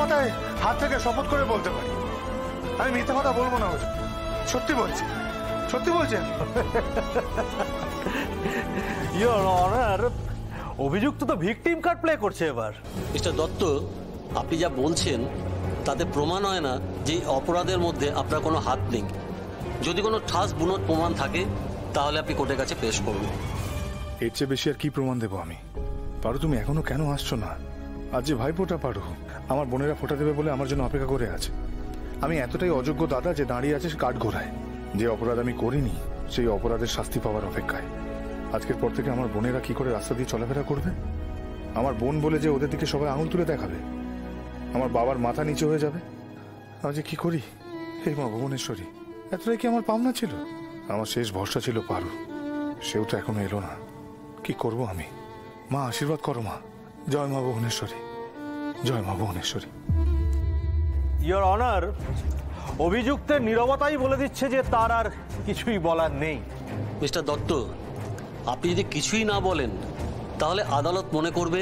মাথায় হাত থেকে শপথ করে বলতে পারি আমি মিথ্যে কথা বলবো না হুজুর, সত্যি বলছি। সত্যি বলছেন? ইওর অনার, অভিযুক্ত তো ভিকটিম কার্ড প্লে করছে এবার। মিস্টার দত্ত, আপনি যা বলছেন তাতে প্রমাণ হয় না যে অপরাধের মধ্যে আপনার কোনো হাত নেই। যদি কোনো ঠাস বুনট প্রমাণ থাকে তাহলে আপনি কোর্টের কাছে পেশ করুন। এর চেয়ে বেশি আর কি প্রমাণ দেবো আমি? পারো, তুমি এখনো কেন আসছো না? আজ যে ভাইফোঁটা পারো, আমার বোনেরা ফোঁটা দেবে বলে আমার জন্য অপেক্ষা করে আছে। আমি এতটাই অযোগ্য দাদা যে দাঁড়িয়ে আছে কাঠ ঘোড়ায়। যে অপরাধ আমি করিনি সেই অপরাধের শাস্তি পাওয়ার অপেক্ষায়। আজকের পর থেকে আমার বোনেরা কি করে রাস্তা দিয়ে চলাফেরা করবে? আমার বোন বলে যে ওদের দিকে সবাই আঙুল তুলে দেখাবে? আমার বাবার মাথা নিচে হয়ে যাবে? আমি যে কি করি? হে মা ভুবনেশ্বরী, এতটাই কি আমার পাওনা ছিল? আমার শেষ ভরসা ছিল পারু, সেও তো এখনো এলো না। কি করব আমি? মা আশীর্বাদ করো মা। জয় মা ভুবনেশ্বরী, জয় মা ভুবনেশ্বরী। ইওর অনার, অভিযুক্তের নীরবতাই বলে দিচ্ছে যে তার আর কিছুই বলার নেই। মিস্টার দত্ত, আপনি যদি কিছুই না বলেন তাহলে আদালত মনে করবে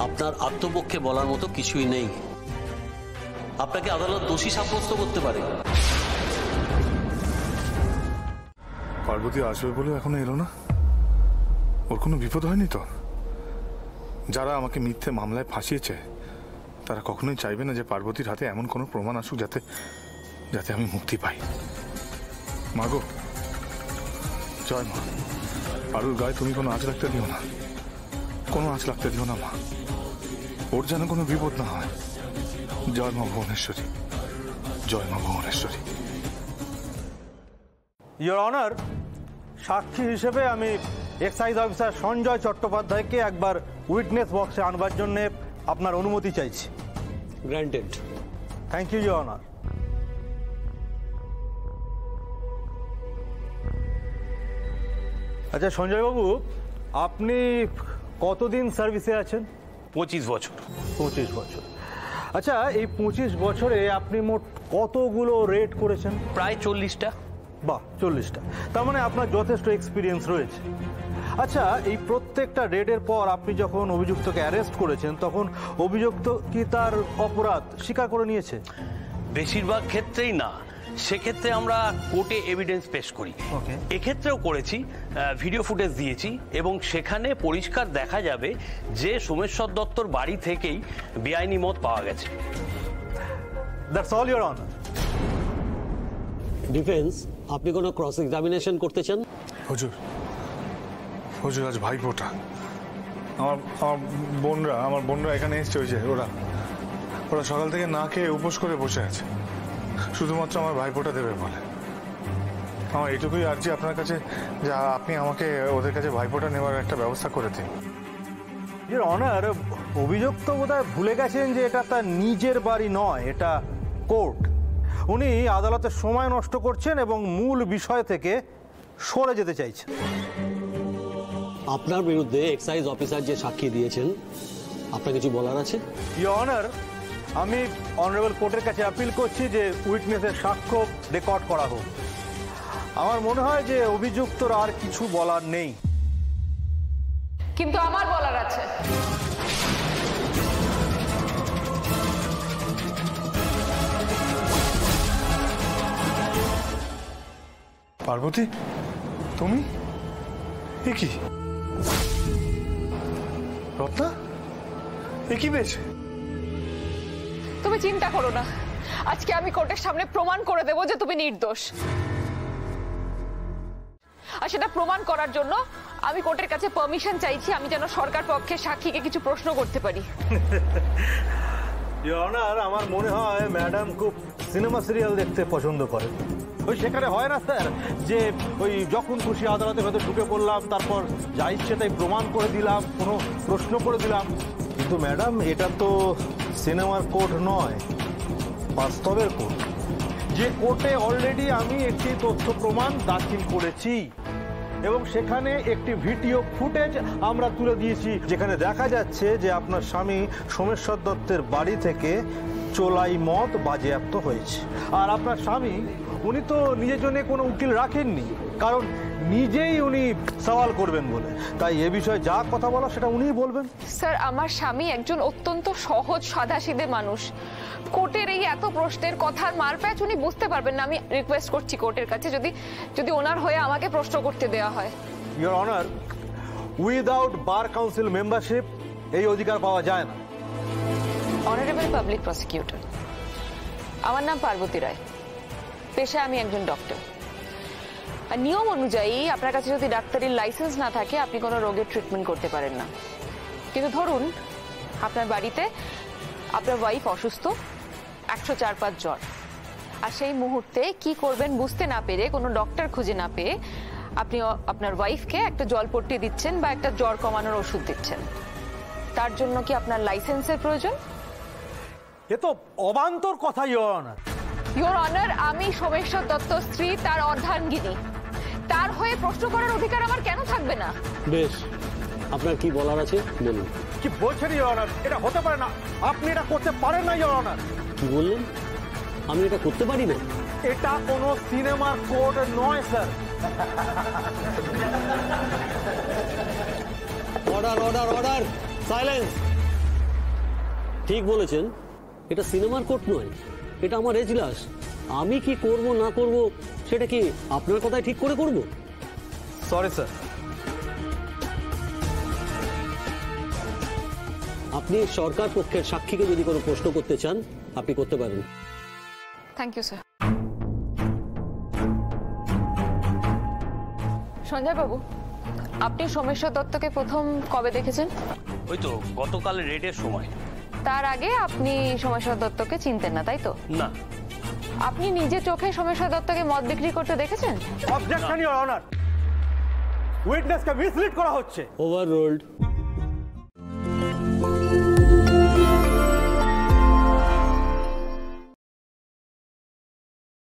আপনার আত্মপক্ষে বলার মতো কিছুই নেই। আপনাকে আদালত দোষী সাব্যস্ত করতে পারে। পার্বতী আসবে বলে এখনো এলো না? ওর কোনো বিপদ হয়নি তো? যারা আমাকে মিথ্যে মামলায় ফাঁসিয়েছে তারা কখনোই চাইবে না যে পার্বতীর হাতে এমন কোনো প্রমাণ আসুক যাতে যাতে আমি মুক্তি পাই। মাগো, জয় মা। পারুর গায়ে তুমি কোনো আঁচ রাখতে দিও না, কোনো আঁচ রাখতে দিও না মা। ওর যেন কোনো বিপদ না হয়। জয় মা ভুবনেশ্বরী, জয় মা ভুবনেশ্বরী। ইওর অনার, সাক্ষী হিসেবে আমি এক্সাইজ অফিসার সঞ্জয় চট্টোপাধ্যায়কে একবার উইটনেস বক্সে আনবার জন্য আপনার অনুমতি চাইছি। Granted. Thank you your honour. আচ্ছা সঞ্জয়বাবু, আপনি কতদিন সার্ভিসে আছেন? 25 বছর। 25 বছর। আচ্ছা, এই 25 বছরে আপনি মোট কতগুলো রেড করেছেন? প্রায় 40টা। বাহ, 40টা। তার মানে আপনার যথেষ্ট এক্সপিরিয়েন্স রয়েছে। আচ্ছা, এই প্রত্যেকটা রেডের পর আপনি যখন অভিযুক্তকে অ্যারেস্ট করেছেন তখন অভিযুক্ত কি তার অপরাধ স্বীকার করে নিয়েছে? বেশিরভাগ ক্ষেত্রেই না, সেক্ষেত্রে আমরা কোর্টে এভিডেন্স পেশ করি। এক্ষেত্রেও করেছি, ভিডিও ফুটেজ দিয়েছি এবং সেখানে পরিষ্কার দেখা যাবে যে সোমেশ্বর দত্তর বাড়ি থেকেই বেআইনি মদ পাওয়া গেছে। That's all your honour. Defence, আপনি কোনো ক্রস এক্সামিনেশন করতে চান? হুজুর, হুজুর আজ ভাইফোঁটা। আমার বোনরা এখানে এসছে। ওই যে ওরা সকাল থেকে না খেয়ে উপোস করে বসে আছে, শুধুমাত্র আমার ভাইফোঁটা দেবে বলে। আমার এইটুকুই আর্জি আপনার কাছে যে আপনি আমাকে ওদের কাছে ভাইফোঁটা নেওয়ার একটা ব্যবস্থা করে দিন। ইওর অনার, অভিযুক্ত বোধহয় ভুলে গেছেন যে এটা তার নিজের বাড়ি নয়, এটা কোর্ট। উনি আদালতের সময় নষ্ট করছেন এবং মূল বিষয় থেকে সরে যেতে চাইছেন। আপনার বিরুদ্ধে এক্সাইজ অফিসার যে সাক্ষী দিয়েছেন, আপনার কিছু বলার আছে? ইওর অনার, আমি অনারেবল কোর্টের কাছে আপিল করছি যে উইটনেসের সাক্ষ্য রেকর্ড করা হোক। আমার মনে হয় যে অভিযুক্তর আর কিছু বলার নেই। কিন্তু আমার বলার আছে। পার্বতী, তুমি? এ কি রত্না? এ কি পেয়েছে? তুমি চিন্তা করো না, আজকে আমি কোর্টের সামনে প্রমাণ করে দেব যে তুমি নির্দোষ। আর সেটা প্রমাণ করার জন্য আমি কোর্টের কাছে পারমিশন চাইছি, আমি যেন সরকার পক্ষে সাক্ষীকে কিছু প্রশ্ন করতে পারি। ইওর অনার, আমার মনে হয় ম্যাডাম খুব সিনেমা সিরিয়াল দেখতে পছন্দ করেন। ওই সেখানে হয় না স্যার যে ওই যখন খুশি আদালতে হয়তো ঢুকে পড়লাম, তারপর যা ইচ্ছে তাই প্রমাণ করে দিলাম, কোনো প্রশ্ন করে দিলাম। কিন্তু ম্যাডাম, এটা তো সিনেমার কোর্ট নয়, বাস্তবের কোর্ট। যে কোর্টে অলরেডি আমি একটি তথ্য প্রমাণ দাখিল করেছি এবং সেখানে একটি ভিডিও ফুটেজ আমরা তুলে দিয়েছি, যেখানে দেখা যাচ্ছে যে আপনার স্বামী সোমেশ্বর দত্তের বাড়ি থেকে চোলাই মদ বাজেয়াপ্ত হয়েছে। আর আপনার স্বামী, উনি তো নিজের জন্য কোনো উকিল রাখেননি, কারণ নিজেই উনি সওয়াল করবেন বলে, তাই এ বিষয়ে যা কথা বলা সেটা উনিই বলবেন। স্যার, আমার স্বামী একজন অত্যন্ত সহজ সাদাসিধে মানুষ। কোর্টের এই এত প্রশ্নের কথার মারপ্যাচ উনি বুঝতে পারবেন না। আমি রিকোয়েস্ট করছি কোর্টের কাছে যদি ওনার হয়ে আমাকে প্রশ্ন করতে দেওয়া হয়। Your honour, without bar council membership এই অধিকার পাওয়া যায় না। অনারেবল পাবলিক প্রসিকিউটর, আমার নাম পার্বতী রায়, পেশায় আমি একজন ডক্টর। আর নিয়ম অনুযায়ী আপনার কাছে যদি ডাক্তারির লাইসেন্স না থাকে আপনি কোনো রোগের ট্রিটমেন্ট করতে পারেন না। কিন্তু ধরুন আপনার বাড়িতে আপনার ওয়াইফ অসুস্থ, 104-5 জ্বর, আর সেই মুহূর্তে কি করবেন বুঝতে না পেরে, কোনো ডক্টর খুঁজে না পেয়ে আপনি আপনার ওয়াইফকে একটা জলপট্টি দিচ্ছেন বা একটা জ্বর কমানোর ওষুধ দিচ্ছেন। তার জন্য কি আপনার লাইসেন্সের প্রয়োজন? এ তো অবান্তর কথা ইওর অনার। ইওর অনার, আমি সোমেশ্বর দত্ত স্ত্রী, তার অর্ধাঙ্গিনী। তার হয়ে প্রশ্ন করার অধিকার আমার কেন থাকবে না? বেশ, আপনার কি বলার আছে বলুন। কি বলছেন ইওর অনার? এটা হতে পারে না, আপনি এটা করতে পারেন না ইওর অনার। কি বললেন? আমি এটা করতে পারি না? এটা কোনো সিনেমার কোড নয় sir. Order order order, silence. ঠিক বলেছেন, এটা সিনেমার কোর্ট নয়, এটা আমার এজলাস। আমি কি করব না করব সেটা কি আপনার কথাই ঠিক করে করব? Sorry sir. আপনি সরকার পক্ষের সাক্ষীকে যদি কোনো প্রশ্ন করতে চান আপনি করতে পারেন। Thank you sir. সঞ্জয় বাবু, আপনি সোমেশ্বর দত্তকে প্রথম কবে দেখেছেন? ওই তো গতকাল রেডের সময়। তার আগে আপনি সোমেশ্বর দত্তকে চিনতেন না, তাই তো? না। আপনি নিজে চোখে সোমেশ্বর দত্তকে মদ বিক্রি করতে দেখেছেন? অবজেকশন ইওর অনার, উইটনেসকে মিসলিড করা হচ্ছে। ওভাররুলড।